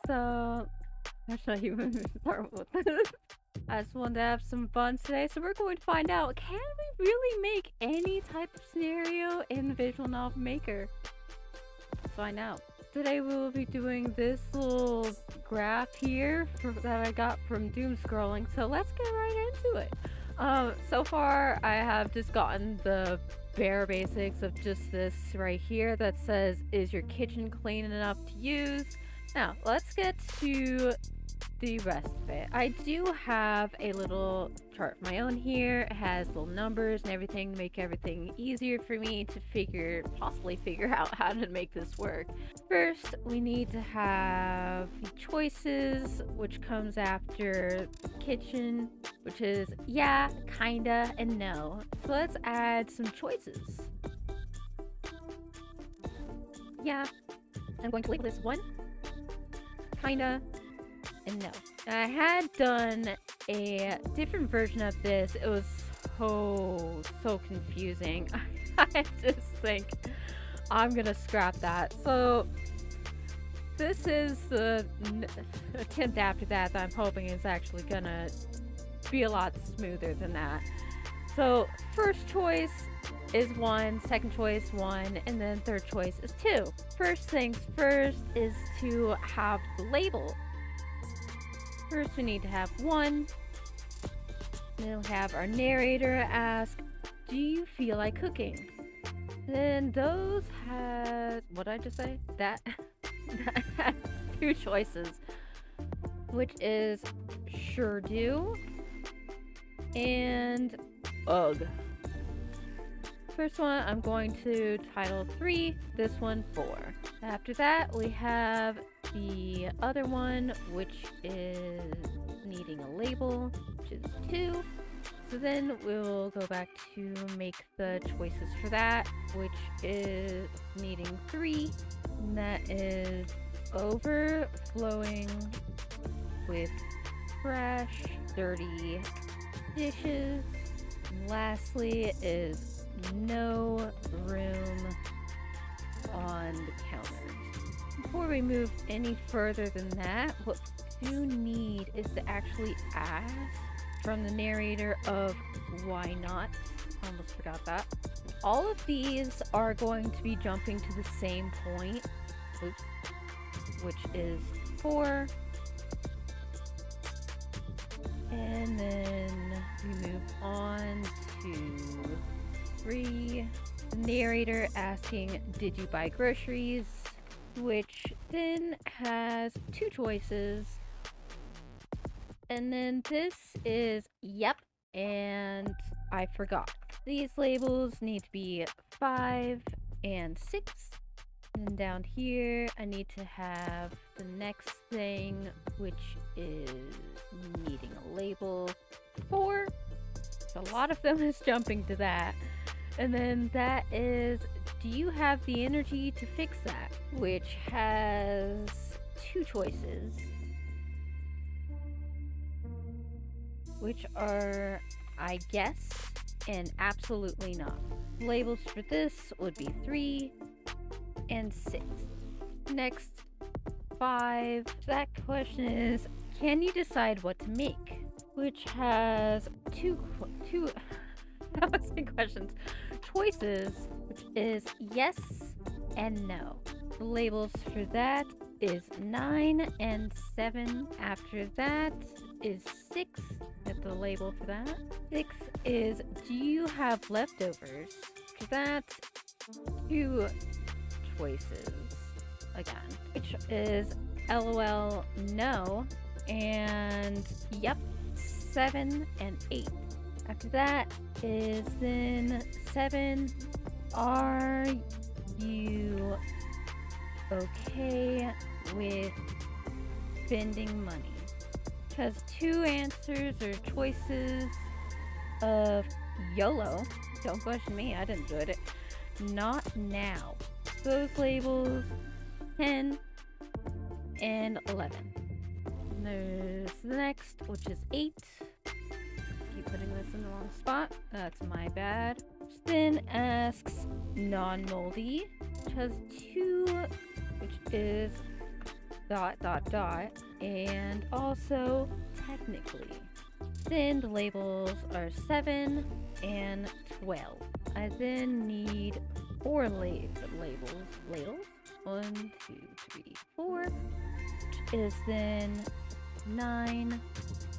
So, I should not even start with this. I just wanted to have some fun today, so we're going to find out, can we really make any type of scenario in the Visual Novel Maker? Let's find out. Today we will be doing this little graph here that I got from Doom Scrolling, so let's get right into it. So far I have just gotten the bare basics of just this right here that says, is your kitchen clean enough to use? Now, let's get to the rest of it. I do have a little chart of my own here. It has little numbers and everything to make everything easier for me to possibly figure out how to make this work. First, we need to have the choices, which comes after the kitchen, which is yeah, kinda, and no. So let's add some choices. Yeah, I'm going to label this one, kinda, and no. I had done a different version of this. It was so confusing. I just think I'm gonna scrap that. So this is the attempt after that I'm hoping is actually gonna be a lot smoother than that. So first choice is 1, second choice 1, and then third choice is 2. First things first is to have the label. First we need to have 1. Then we have our narrator ask, do you feel like cooking? Then those had, what did I just say? That had 2 choices, which is sure do and ugh. First one I'm going to title 3, this one 4. After that we have the other one, which is needing a label, which is 2. So then we'll go back to make the choices for that, which is needing 3. And that is overflowing with fresh, dirty dishes. And lastly is no room on the counter. Before we move any further than that, what we do need is to actually ask from the narrator of why not. Almost forgot that. All of these are going to be jumping to the same point, which is 4. And then we move on to 3. The narrator asking, did you buy groceries? Which then has 2 choices. And then this is yep, and I forgot. These labels need to be 5 and 6. And then down here, I need to have the next thing, which is needing a label 4. So a lot of them is jumping to that. And then that is, do you have the energy to fix that? Which has 2 choices, which are I guess and absolutely not. Labels for this would be 3 and 6. Next, 5. That question is, can you decide what to make? Which has two I was saying questions. Choices, which is yes and no. The labels for that is 9 and 7. After that is 6. Get the label for that. 6 is, do you have leftovers? For that, 2 choices again, which is LOL no and yep 7 and 8. After that is then 7, are you okay with spending money? Because 2 answers or choices of YOLO, don't question me, I didn't do it, not now. Those labels 10 and 11. And there's the next, which is 8. Keep putting this in the wrong spot. That's my bad. Then asks non-moldy, which has 2, which is dot dot dot, and also technically. Then the labels are 7 and 12. I then need 4 labels. Ladles? 1, 2, 3, 4. Which is then 9,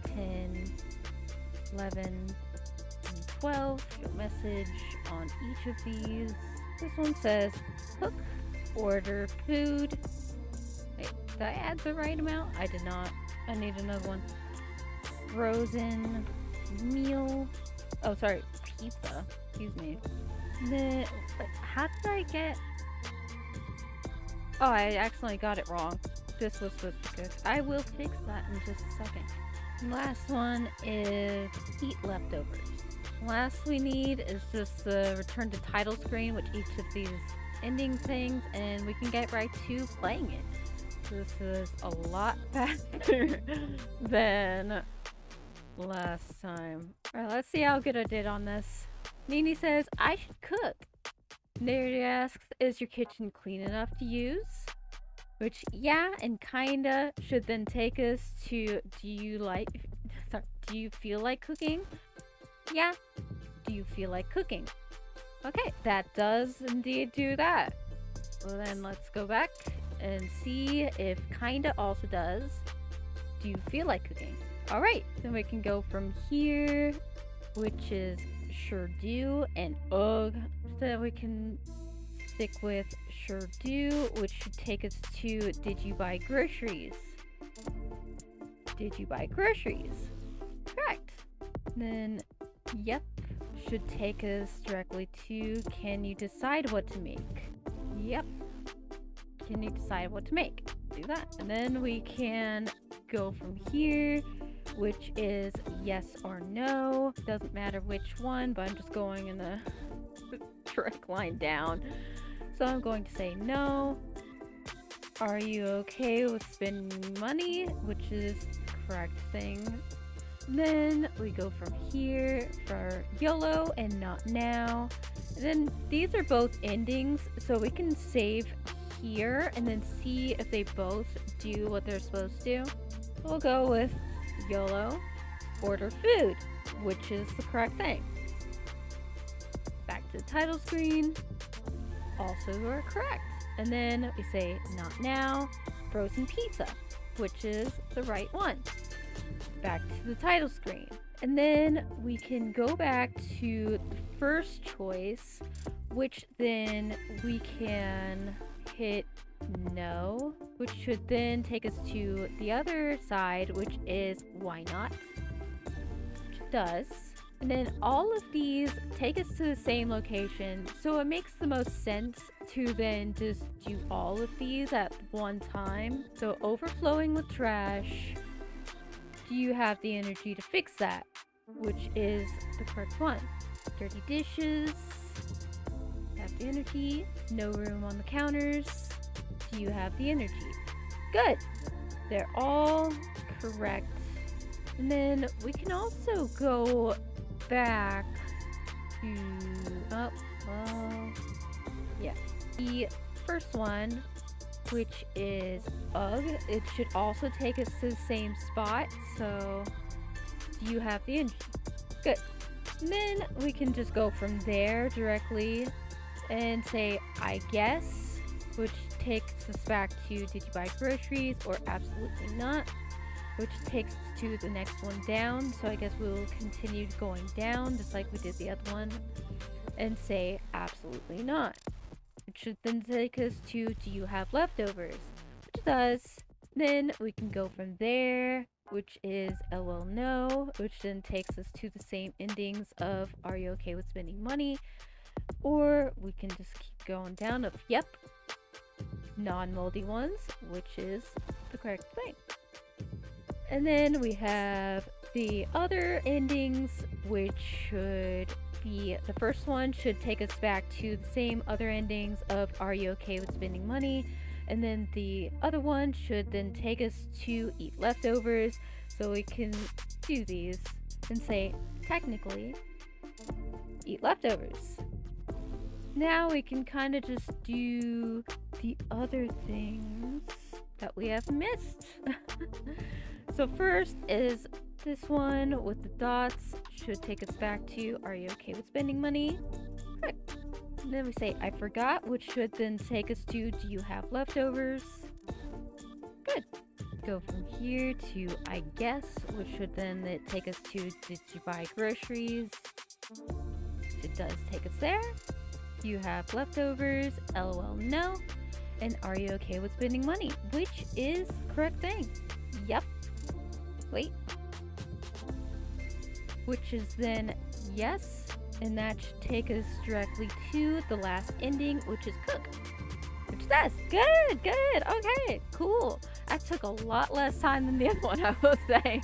10, 11, and 12. Show message on each of these. This one says cook, order food. Wait, did I add the right amount? I did not. I need another one. Frozen meal. Oh, sorry, pizza. Excuse me. Then, how did I get? Oh, I accidentally got it wrong. This was supposed to cook. I will fix that in just a second. Last one is eat leftovers. Last we need is just the return to title screen with each of these ending things, and we can get right to playing it. This is a lot faster than last time. Alright, let's see how good I did on this. Nini says, I should cook. Nerdy asks, is your kitchen clean enough to use? Which, yeah, and kinda should then take us to, do you feel like cooking? Yeah. Do you feel like cooking? Okay, that does indeed do that. Well then, let's go back and see if kinda also does. Do you feel like cooking? Alright, then we can go from here, which is sure do, and ugh. So we can stick with sure do, which should take us to did you buy groceries? Did you buy groceries? Correct. Then, yep, should take us directly to can you decide what to make? Yep. Can you decide what to make? Do that. And then we can go from here, which is yes or no. Doesn't matter which one, but I'm just going in the direct line down. So I'm going to say no. Are you okay with spending money? Which is the correct thing. Then we go from here for YOLO and not now. And then these are both endings, so we can save here and then see if they both do what they're supposed to. We'll go with YOLO, order food, which is the correct thing. Back to the title screen, also are correct. And then we say not now, frozen pizza, which is the right one. Back to the title screen. And then we can go back to the first choice, which then we can hit no, which should then take us to the other side, which is why not, which it does. And then all of these take us to the same location, so it makes the most sense to then just do all of these at one time. So overflowing with trash, do you have the energy to fix that? Which is the correct one. Dirty dishes, have the energy. No room on the counters, do you have the energy? Good. They're all correct. And then we can also go back to, the first one, which is ugh. It should also take us to the same spot. So, do you have the energy? Good. And then we can just go from there directly and say, I guess, which takes us back to did you buy groceries or absolutely not, which takes us to the next one down. So I guess we'll continue going down just like we did the other one and say absolutely not. It should then take us to do you have leftovers, which it does. Then we can go from there, which is LL no, which then takes us to the same endings of are you okay with spending money, or we can just keep going down of yep, non-moldy ones, which is the correct thing. And then we have the other endings, which should be the first one should take us back to the same other endings of are you okay with spending money, and then the other one should then take us to eat leftovers, so we can do these and say technically eat leftovers. Now we can kind of just do the other things that we have missed. So first is this one with the dots. Should take us back to, are you okay with spending money? Correct. And then we say, I forgot, which should then take us to, do you have leftovers? Good. Go from here to, I guess, which should then take us to, did you buy groceries? It does take us there. Do you have leftovers? LOL, no. And are you okay with spending money? Which is the correct thing. Yep. Wait. Which is then yes. And that should take us directly to the last ending, which is cook. Which is us. Good, good. Okay, cool. That took a lot less time than the other one, I will say.